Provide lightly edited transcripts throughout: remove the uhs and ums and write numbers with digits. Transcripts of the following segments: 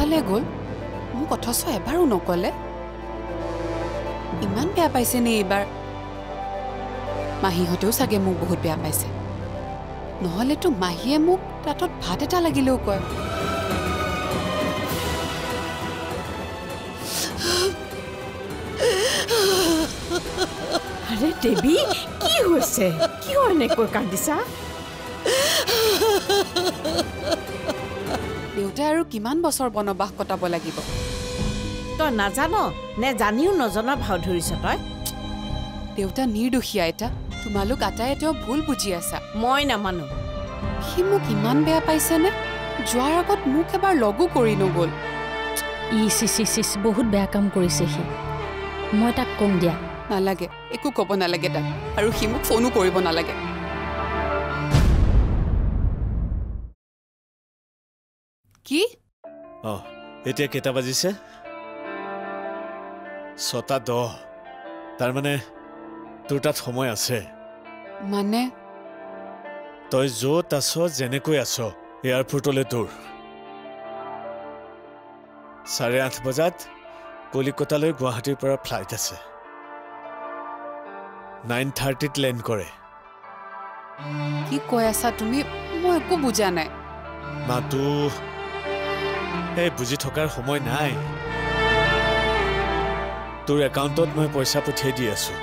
কোনফালে গ'ল মোক অথচ এবাৰো নকলে ইমান বেয়া পাইছে নে এইবাৰ মাহীহঁতেও চাগে মোক বহুত বেয়া পাইছে নহলেতো মাহীয়ে মোক তাতত ভাত এটা লাগিলেও কয় আরে দেবী কি হয়েছে কি এনেকৈ কান্দিছা দেউতাই আৰু কিমান বছৰ বনবাস কটাব লাগিব তই নাজানো নে জানিও নজনা ভাও ধৰিছ তই দেউতা নিৰ্দোষী আইতা তোমালোক আটাইয়ে তেওঁ ভুল বুজি আছা মই নামানো সি মোক ইমান বেয়া পাইছেনে যোৱাৰ আগত মোক এবাৰ লগো কৰি নগ'ল ইচ বহুত বেয়া কাম কৰিছে সি মই তাক কম দিয়া নালাগে একো ক'ব নালাগে তাক আৰু সি মোক ফোনো কৰিব নালাগে কি এতিয়া কেইটা বাজিছে 6:10 তাৰ মানে তোৰ তাত সময় আছে মানে তই য'ত আছ যেনেকৈ আছ এয়াৰপৰ্টলৈ দৌৰ 8:30 বজাত কলিকতালৈ গুৱাহাটীৰ পৰা ফ্লাইট আছে 9:30 লেণ্ড কৰে কি কৈ আছা তুমি মই একো বুজা নাই মাতো এই বুজি থকাৰ সময় নাই তোৰ একাউণ্টত মই পইচা পঠিয়াই দি আছো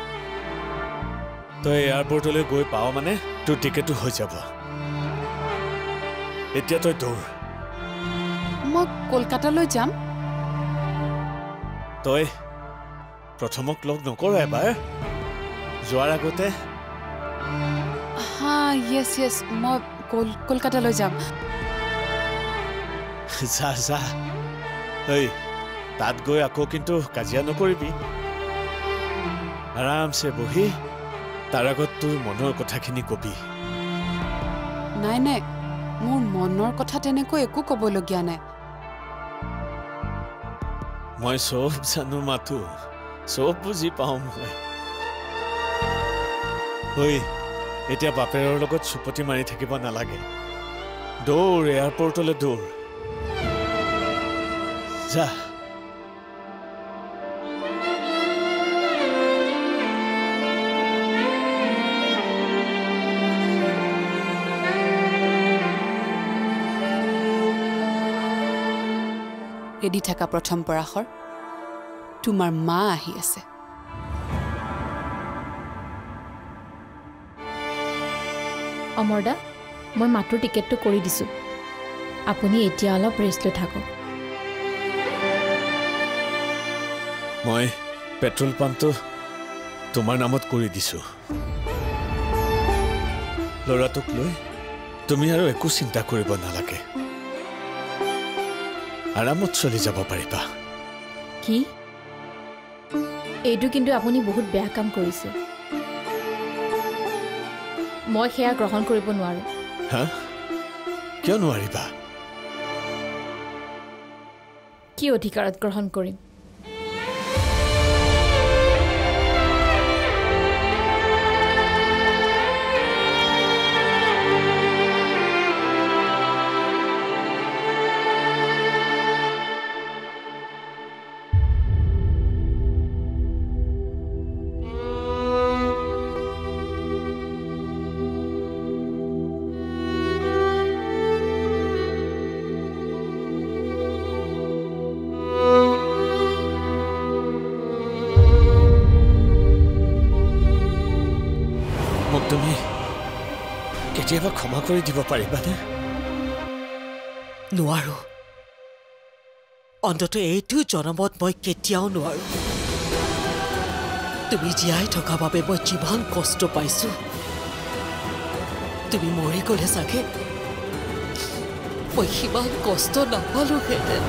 তই এয়াৰপৰ্টলৈ গৈ পাৱ মানে তোৰ টিকেটো হৈ যাব এতিয়া তই দৌৰ মই কলকাতালৈ যাম তই প্ৰথমক লগ নকৰ এবাৰ যোৱাৰ আগতে হা য়েছ মই কলকাতালৈ যাম যা ঐ তাত গৈ আকৌ কিন্তু কাজিয়া নকৰিবি আৰামছে বহি তাৰ আগত তোৰ মনৰ কথাখিনি কবি নাই মোৰ মনৰ কথা তেনেকৈ একো ক'বলগীয়া নাই মই চব জানো মাথো চব বুজি পাওঁ মই এতিয়া বাপেৰৰ লগত চুপতি মাৰি থাকিব নালাগে দৌৰ এয়াৰপৰ্টলৈ দৌৰ যা ৰেডি থাকা প্ৰথম পৰাশৰ তোমাৰ মা আহি আছে অমৰদা মই মাত্ৰ টিকেটটো কৰি দিছোঁ আপুনি এতিয়া অলপ ৰেষ্ট লৈ থাকক মই পেট্ৰল পাম্পটো তোমাৰ নামত কৰি দিছোঁ ল'ৰাটোক লৈ তুমি আৰু একো চিন্তা কৰিব নালাগে আৰামত চলি যাব পাৰিবা কি এইটো কিন্তু আপুনি বহুত বেয়া কাম কৰিছে মই সেয়া গ্ৰহণ কৰিব নোৱাৰো হা কিয় নোৱাৰিবা কি অধিকাৰত গ্ৰহণ কৰিম তুমি কেতিয়াবা ক্ষমা কৰি দিব পাৰিবানে নোৱাৰো অন্তত এইটো জনমত মই কেতিয়াও নোৱাৰো তুমি জীয়াই থকা বাবে মই যিমান কষ্ট পাইছো তুমি মৰি গ'লে চাগে মই সিমান কষ্ট নাপালোহেঁতেন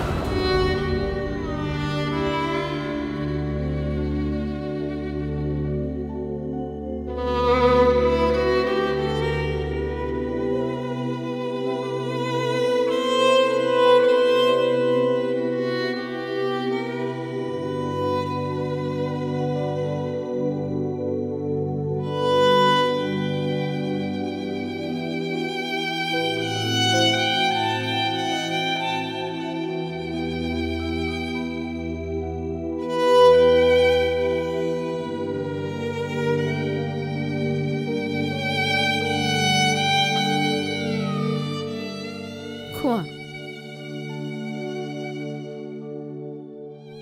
খোৱা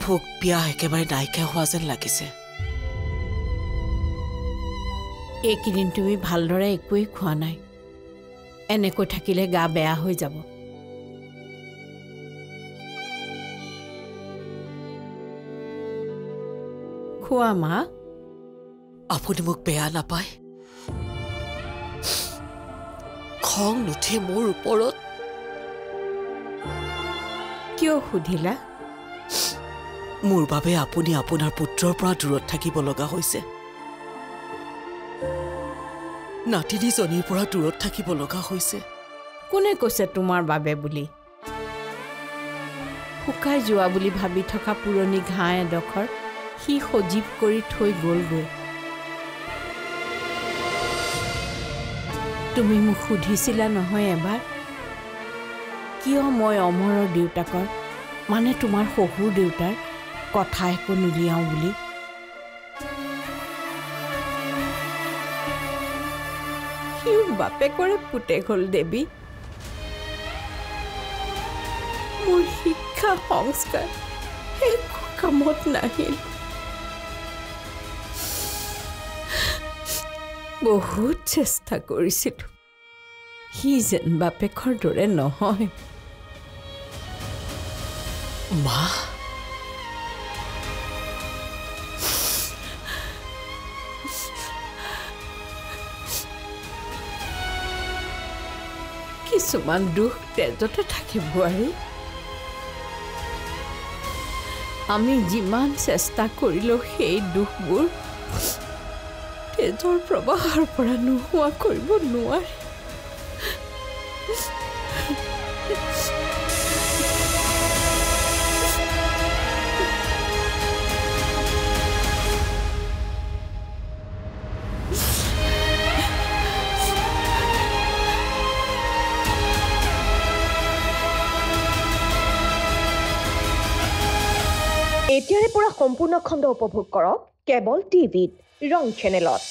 ভোক পিয়া একেবাৰে নাইকিয়া হোৱা যেন লাগিছে এইকেইদিন তুমি ভালদৰে একোৱেই খোৱা নাই এনেকৈ থাকিলে গা বেয়া হৈ যাব খোৱা মা আপুনি মোক বেয়া নাপায় খং নুঠে মোৰ ওপৰত কিয় সুধিলা মোৰ বাবে আপুনি আপোনাৰ পুত্ৰৰ পৰা দূৰত থাকিব লগা হৈছে নাতিনীজনীৰ পৰা দূৰত থাকিব লগা হৈছে কোনে কৈছে তোমাৰ বাবে বুলি শুকাই যোৱা বুলি ভাবি থকা পুৰণি ঘাঁ এডোখৰ সি সজীৱ কৰি থৈ গ'লগৈ তুমি মোক সুধিছিলা নহয় এবাৰ কিয় মই অমৰৰ দেউতাকৰ মানে তোমাৰ শহুৰ দেউতাৰ কথা একো নুলিয়াওঁ বুলি সিও বাপেকৰে পুতেক হ'ল দেৱী মোৰ শিক্ষা সংস্কাৰ একো কামত নাহিল বহুত চেষ্টা কৰিছিলোঁ সি যেন বাপেকৰ দৰে নহয় মা কিছুমান দুখ তেজতে থাকে বোৱাৰী আমি যিমান চেষ্টা কৰিলেও সেই দুখবোৰ তেজৰ প্ৰবাহৰ পৰা নোহোৱা কৰিব নোৱাৰে এতিয়াৰে পৰা সম্পূৰ্ণ খণ্ড উপভোগ কৰক কেবল টিভিত ৰং চেনেলত